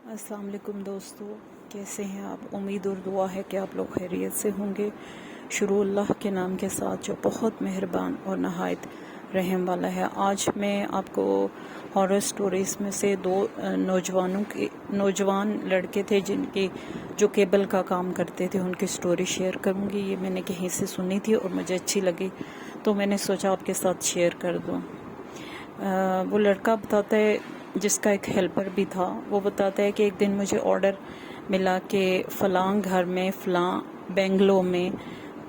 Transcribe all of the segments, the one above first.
अस्सलाम वालेकुम दोस्तों, कैसे हैं आप। उम्मीद और दुआ है कि आप लोग खैरियत से होंगे। शुरू अल्लाह के नाम के साथ जो बहुत मेहरबान और नहायत रहम वाला है। आज मैं आपको हॉरर स्टोरीज़ में से दो नौजवान लड़के थे जिनके जो केबल का काम करते थे, उनकी स्टोरी शेयर करूंगी। ये मैंने कहीं से सुनी थी और मुझे अच्छी लगी तो मैंने सोचा आपके साथ शेयर कर दूं। वो लड़का बताता है, जिसका एक हेल्पर भी था, वो बताता है कि एक दिन मुझे ऑर्डर मिला कि फ़लाँ घर में फ़लाँ बेंगलो में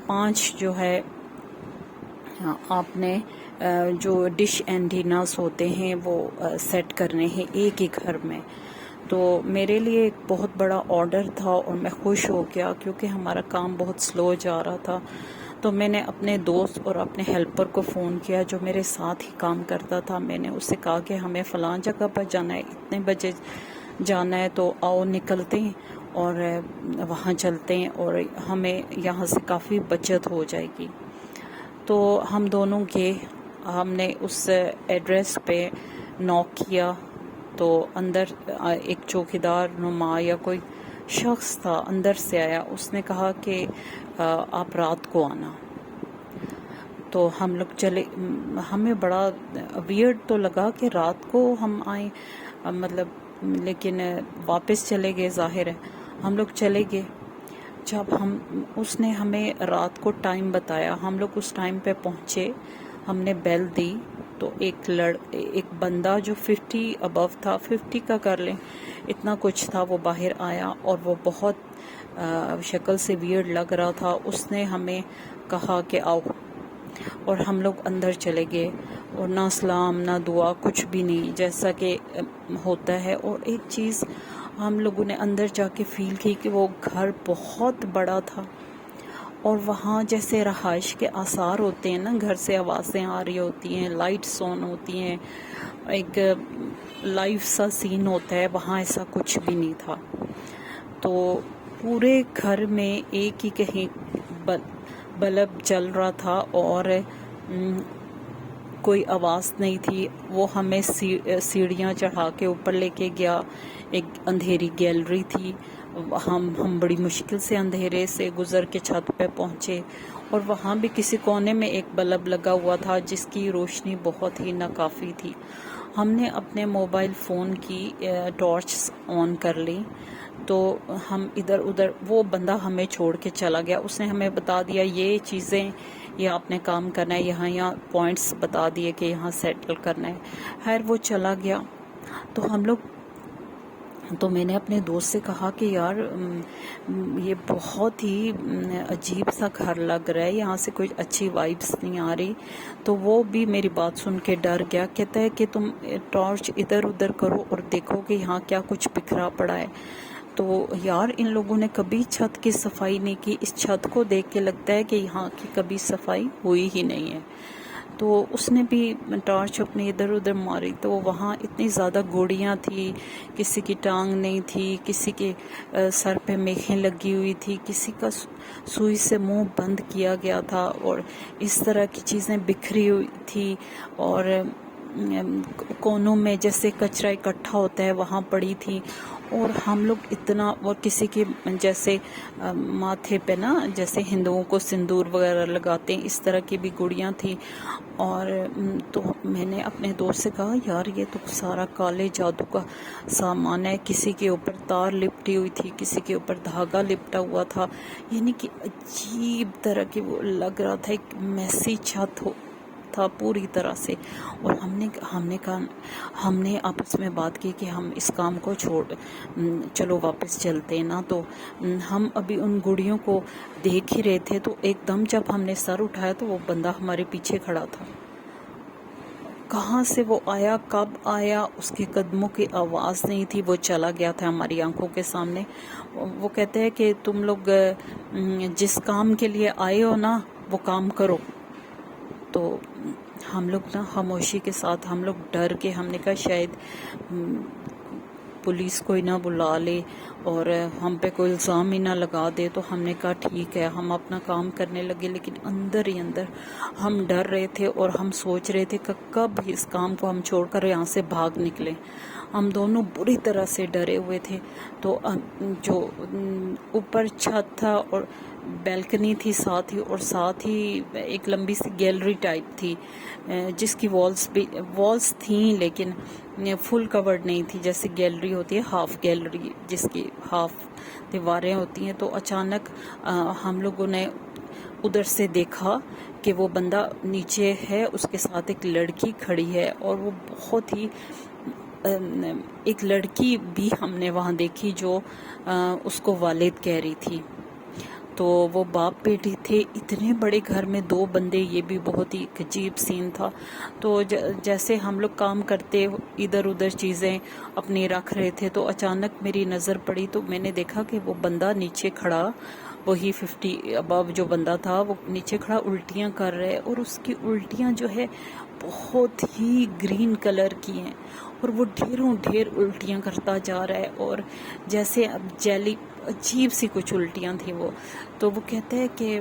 5 जो है आपने जो डिश एंटीनास होते हैं वो सेट करने हैं एक ही घर में। तो मेरे लिए एक बहुत बड़ा ऑर्डर था और मैं खुश हो गया क्योंकि हमारा काम बहुत स्लो जा रहा था। तो मैंने अपने दोस्त और अपने हेल्पर को फ़ोन किया जो मेरे साथ ही काम करता था। मैंने उससे कहा कि हमें फ़लाँ जगह पर जाना है, इतने बजे जाना है, तो आओ निकलते हैं और वहाँ चलते हैं और हमें यहाँ से काफ़ी बचत हो जाएगी। तो हम दोनों गए, हमने उस एड्रेस पे नॉक किया तो अंदर एक चौकीदार नुमा या कोई शख्स था, अंदर से आया। उसने कहा कि आप रात को आना। तो हम लोग चले। हमें बड़ा वियर्ड तो लगा कि रात को हम आए, मतलब, लेकिन वापस चले गए। जाहिर है हम लोग चले गए। जब उसने हमें रात को टाइम बताया, हम लोग उस टाइम पे पहुँचे, हमने बेल दी तो एक बंदा जो 50 अबव था, 50 का कर लें, इतना कुछ था, वो बाहर आया और वो बहुत शक्ल से वियर्ड लग रहा था। उसने हमें कहा कि आओ, और हम लोग अंदर चले गए और ना सलाम ना दुआ, कुछ भी नहीं, जैसा कि होता है। और एक चीज़ हम लोगों ने अंदर जाके फील की कि वो घर बहुत बड़ा था और वहाँ जैसे रहाइश के आसार होते हैं ना, घर से आवाज़ें आ रही होती हैं, लाइट्स ऑन होती हैं, एक लाइव सा सीन होता है, वहाँ ऐसा कुछ भी नहीं था। तो पूरे घर में एक ही कहीं बल्ब जल रहा था और कोई आवाज़ नहीं थी। वो हमें सीढ़ियाँ चढ़ा के ऊपर लेके गया। एक अंधेरी गैलरी थी, हम बड़ी मुश्किल से अंधेरे से गुज़र के छत पे पहुँचे और वहाँ भी किसी कोने में एक बल्ब लगा हुआ था जिसकी रोशनी बहुत ही नाकाफ़ी थी। हमने अपने मोबाइल फ़ोन की टॉर्च ऑन कर ली तो हम इधर उधर, वो बंदा हमें छोड़ के चला गया। उसने हमें बता दिया ये चीज़ें, ये आपने काम करना है, यहाँ पॉइंट्स बता दिए कि यहाँ सेटल करना है। खैर वो चला गया। तो मैंने अपने दोस्त से कहा कि यार ये बहुत ही अजीब सा घर लग रहा है, यहाँ से कोई अच्छी वाइब्स नहीं आ रही। तो वो भी मेरी बात सुन के डर गया। कहता है कि तुम टॉर्च इधर उधर करो और देखो कि यहाँ क्या कुछ बिखरा पड़ा है। तो यार इन लोगों ने कभी छत की सफाई नहीं की। इस छत को देख के लगता है कि यहाँ की कभी सफाई हुई ही नहीं है। तो उसने भी टॉर्च अपनी इधर उधर मारी तो वहाँ इतनी ज़्यादा गोड़ियाँ थी, किसी की टांग नहीं थी, किसी के सर पे मेखें लगी हुई थी, किसी का सुई से मुंह बंद किया गया था और इस तरह की चीज़ें बिखरी हुई थी। और कोनों में जैसे कचरा इकट्ठा होता है वहाँ पड़ी थी। और हम लोग इतना, और किसी के जैसे माथे पे ना, जैसे हिंदुओं को सिंदूर वगैरह लगाते हैं, इस तरह की भी गुड़ियाँ थी। और तो मैंने अपने दोस्त से कहा यार ये तो सारा काले जादू का सामान है। किसी के ऊपर तार लिपटी हुई थी, किसी के ऊपर धागा लिपटा हुआ था, यानी कि अजीब तरह की वो लग रहा था। एक मैसी छत था पूरी तरह से। और हमने आपस में बात की कि हम इस काम को चलो वापस चलते हैं ना। तो हम अभी उन गुड़ियों को देख ही रहे थे तो एकदम जब हमने सर उठाया तो वो बंदा हमारे पीछे खड़ा था। कहाँ से वो आया, कब आया, उसके कदमों की आवाज़ नहीं थी, वो चला गया था हमारी आंखों के सामने। वो कहते हैं कि तुम लोग जिस काम के लिए आए हो ना वो काम करो। तो हम लोग ना खामोशी के साथ, हम लोग डर के, हमने कहा शायद पुलिस कोई ना बुला ले और हम पे कोई इल्ज़ाम ही ना लगा दे। तो हमने कहा ठीक है, हम अपना काम करने लगे, लेकिन अंदर ही अंदर हम डर रहे थे और हम सोच रहे थे कि कब इस काम को हम छोड़कर यहाँ से भाग निकलें। हम दोनों बुरी तरह से डरे हुए थे। तो जो ऊपर छत था और बैल्कनी थी साथ ही, और साथ ही एक लंबी सी गैलरी टाइप थी जिसकी वॉल्स थी लेकिन फुल कवर्ड नहीं थी। जैसे गैलरी होती है, हाफ गैलरी जिसकी हाफ दीवारें होती हैं। तो अचानक हम लोगों ने उधर से देखा कि वो बंदा नीचे है, उसके साथ एक लड़की खड़ी है, और वो बहुत ही एक लड़की भी हमने वहाँ देखी जो उसको वालिद कह रही थी। तो वो बाप बेटी थे। इतने बड़े घर में 2 बंदे, ये भी बहुत ही अजीब सीन था। तो जैसे हम लोग काम करते इधर उधर चीज़ें अपनी रख रहे थे, तो अचानक मेरी नज़र पड़ी, तो मैंने देखा कि वो बंदा नीचे खड़ा, वही 50 अबव जो बंदा था, वो नीचे खड़ा उल्टियाँ कर रहा है, और उसकी उल्टियाँ जो है बहुत ही ग्रीन कलर की हैं, और वो ढेरों ढेर उल्टियाँ करता जा रहा है, और जैसे अब जेली अजीब सी कुछ उल्टियाँ थी वो। तो वो कहते हैं कि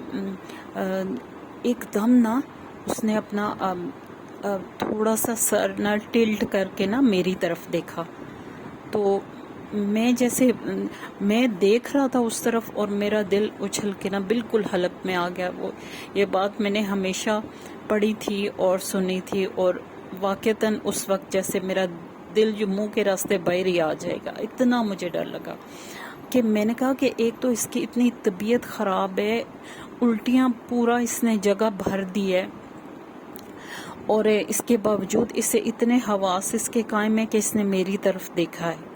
एकदम ना उसने अपना थोड़ा सा सर ना टिल्ट करके ना मेरी तरफ देखा। तो मैं देख रहा था उस तरफ, और मेरा दिल उछल के ना बिल्कुल हलक में आ गया। वो ये बात मैंने हमेशा पढ़ी थी और सुनी थी, और वाक़तन उस वक्त जैसे मेरा दिल जो मुंह के रास्ते बाहर ही आ जाएगा, इतना मुझे डर लगा कि मैंने कहा कि एक तो इसकी इतनी तबीयत ख़राब है, उल्टियाँ पूरा इसने जगह भर दी है, और इसके बावजूद इसे इतने हवास इसके कायम है कि इसने मेरी तरफ देखा है।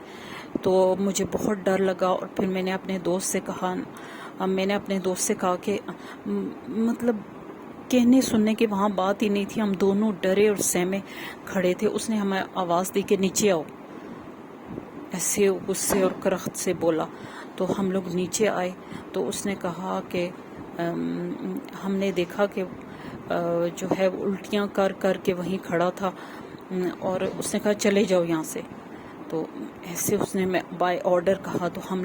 तो मुझे बहुत डर लगा, और फिर मैंने अपने दोस्त से कहा कि मतलब कहने सुनने की वहाँ बात ही नहीं थी। हम दोनों डरे और सहमे खड़े थे। उसने हमें आवाज़ दी कि नीचे आओ, ऐसे गुस्से और करख्त से बोला। तो हम लोग नीचे आए, तो उसने कहा कि हमने देखा कि जो है उल्टियाँ कर कर के वहीं खड़ा था, और उसने कहा चले जाओ यहाँ से। तो ऐसे उसने बाय ऑर्डर कहा। तो हम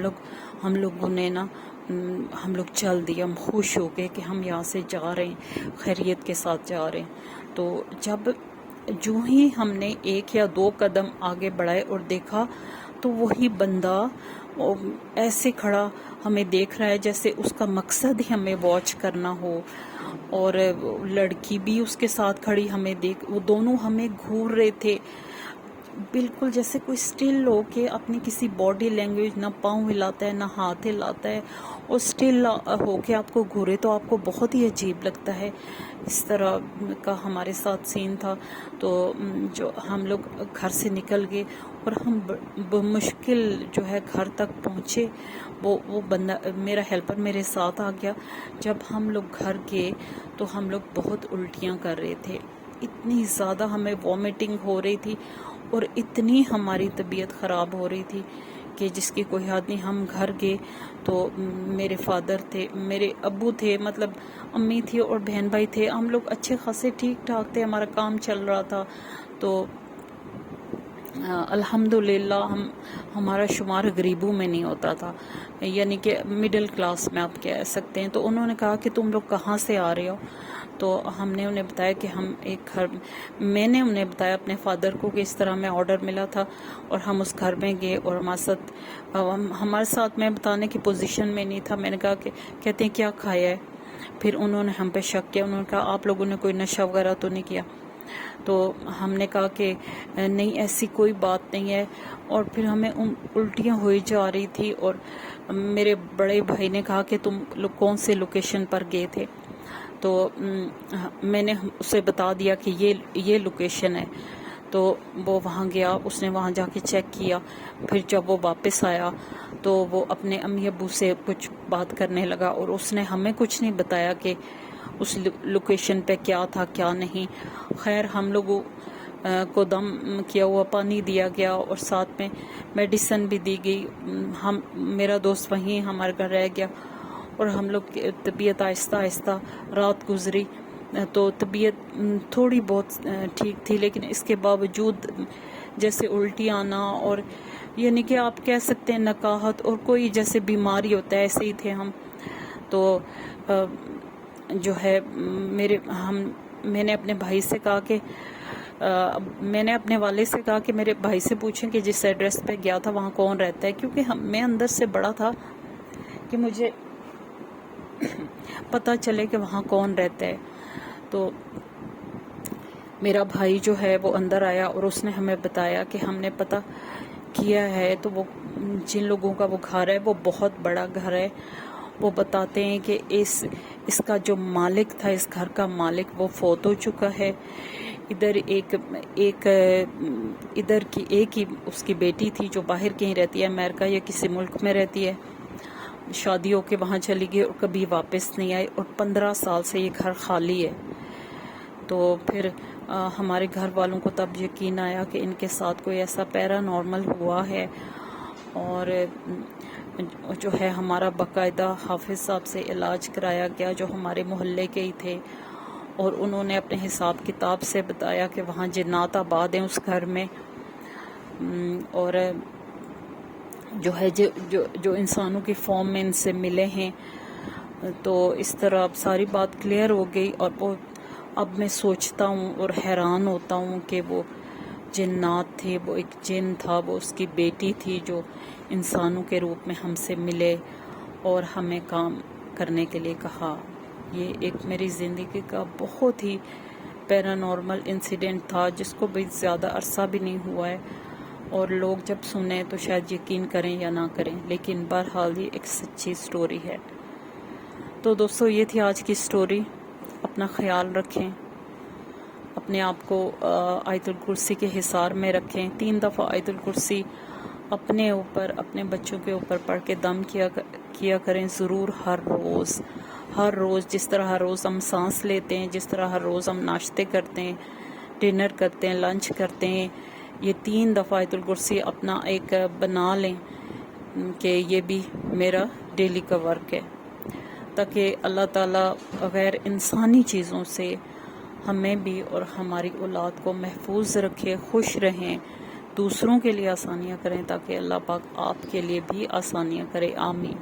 लोगों ने ना हम लोग चल दिए। हम खुश हो गए कि हम यहाँ से जा रहे हैं, खैरियत के साथ जा रहे हैं। तो जो ही हमने 1 या 2 कदम आगे बढ़ाए और देखा, तो वही बंदा ऐसे खड़ा हमें देख रहा है जैसे उसका मकसद ही हमें वॉच करना हो, और लड़की भी उसके साथ खड़ी हमें वो दोनों हमें घूर रहे थे, बिल्कुल जैसे कोई स्टिल हो के अपनी किसी बॉडी लैंग्वेज, ना पाँव हिलाता है ना हाथ हिलाता है, और स्टिल हो के आपको घूरे, तो आपको बहुत ही अजीब लगता है। इस तरह का हमारे साथ सीन था। तो जो हम लोग घर से निकल गए, और हम मुश्किल जो है घर तक पहुँचे। वो बंदा मेरा हेल्पर मेरे साथ आ गया। जब हम लोग घर गए तो हम लोग बहुत उल्टियाँ कर रहे थे, इतनी ज़्यादा हमें वॉमिटिंग हो रही थी, और इतनी हमारी तबीयत ख़राब हो रही थी कि जिसकी कोई हद नहीं। हम घर गए तो मेरे फादर थे, मेरे अब्बू थे, मतलब अम्मी थी और बहन भाई थे। हम लोग अच्छे खासे ठीक ठाक थे, हमारा काम चल रहा था। तो अल्हम्दुलिल्लाह हमारा शुमार गरीबों में नहीं होता था, यानी कि मिडिल क्लास में आप कह सकते हैं। तो उन्होंने कहा कि तुम लोग कहाँ से आ रहे हो? तो हमने उन्हें बताया कि मैंने उन्हें बताया अपने फादर को कि इस तरह हमें ऑर्डर मिला था, और हम उस घर में गए, और हमारे साथ मैं बताने की पोजीशन में नहीं था। मैंने कहा कि कहते हैं क्या खाया है? फिर उन्होंने हम पे शक किया। उन्होंने कहा आप लोगों ने कोई नशा वगैरह तो नहीं किया? तो हमने कहा कि नहीं, ऐसी कोई बात नहीं है। और फिर हमें उल्टियाँ हुई जा रही थी, और मेरे बड़े भाई ने कहा कि तुम लोग कौन से लोकेशन पर गए थे? तो मैंने उसे बता दिया कि ये लोकेशन है। तो वो वहाँ गया, उसने वहाँ जाके चेक किया। फिर जब वो वापस आया तो वो अपने अम्मी अब्बू से कुछ बात करने लगा, और उसने हमें कुछ नहीं बताया कि उस लोकेशन पे क्या था क्या नहीं। खैर हम लोगों को दम किया हुआ पानी दिया गया, और साथ में मेडिसिन भी दी गई। मेरा दोस्त वहीं हमारे घर रह गया, और हम लोग की तबीयत आहिस्ता आहिस्ता रात गुजरी। तो तबीयत थोड़ी बहुत ठीक थी, लेकिन इसके बावजूद जैसे उल्टी आना और یعنی کہ آپ کہہ سکتے ہیں نکاہت اور کوئی جیسے بیماری ہوتا ہے ایسے ہی تھے ہم. تو جو ہے میں نے اپنے بھائی سے کہا کہ میں نے اپنے والد سے کہا کہ میرے بھائی سے پوچھیں کہ جس ایڈریس پہ گیا تھا وہاں کون رہتا ہے، کیونکہ میں اندر سے بڑا تھا کہ مجھے پتہ چلے کہ وہاں کون رہتا ہے. تو میرا بھائی جو ہے وہ اندر آیا اور اس نے ہمیں بتایا کہ ہم نے پتہ کیا ہے تو وہ جن لوگوں کا وہ گھر ہے وہ بہت بڑا گھر ہے. وہ بتاتے ہیں کہ اس کا جو مالک تھا، اس گھر کا مالک، وہ فوت ہو چکا ہے. ادھر ایک ہی اس کی بیٹی تھی جو باہر کہیں رہتی ہے، امریکہ یا کسی ملک میں رہتی ہے. شادی ہو کے وہاں چلی گئی اور کبھی واپس نہیں آئی، اور 15 سال سے یہ گھر خالی ہے. تو پھر ہمارے گھر والوں کو تب یقین آیا کہ ان کے ساتھ کوئی ایسا پیرا نارمل ہوا ہے. اور جو ہے ہمارا باقاعدہ حافظ صاحب سے علاج کرایا گیا جو ہمارے محلے کے ہی تھے، اور انہوں نے اپنے حساب کتاب سے بتایا کہ وہاں جنات آباد ہیں اس گھر میں. اور جو ہے جو انسانوں کی فارم میں ان سے ملے ہیں. تو اس طرح اب ساری بات کلیئر ہو گئی، اور وہ اب میں سوچتا ہوں اور حیران ہوتا ہوں کہ وہ جنات تھے، وہ ایک جن تھا، وہ اس کی بیٹی تھی جو انسانوں کے روپ میں ہم سے ملے اور ہمیں کام کرنے کے لیے کہا. یہ ایک میری زندگی کا بہت ہی پیرانارمل انسیڈنٹ تھا جس کو بھی زیادہ عرصہ بھی نہیں ہوا ہے، اور لوگ جب سنیں تو شاید یقین کریں یا نہ کریں، لیکن بہرحال یہ ایک سچی سٹوری ہے. تو دوستو یہ تھی آج کی سٹوری. اپنا خیال رکھیں، اپنے آپ کو آیت الکرسی کے حصار میں رکھیں. 3 دفعہ آیت الکرسی اپنے اوپر، اپنے بچوں کے اوپر پڑھ کے دم کیا کریں ضرور ہر روز جس طرح ہر روز ہم سانس لیتے ہیں، جس طرح ہر روز ہم ناشتے کرتے ہیں، ڈنر کرتے ہیں، لنچ کرتے ہیں. یہ 3 دفعہ آیت الکرسی اپنا ایک بنا لیں کہ یہ بھی میرا ڈیلی کا ورک ہے، تاکہ اللہ تعالیٰ غیر انسانی چیزوں سے ہمیں بھی اور ہماری اولاد کو محفوظ رکھے، خوش رہیں، دوسروں کے لیے آسانیاں کریں، تاکہ اللہ پاک آپ کے لیے بھی آسانیاں کرے. آمین.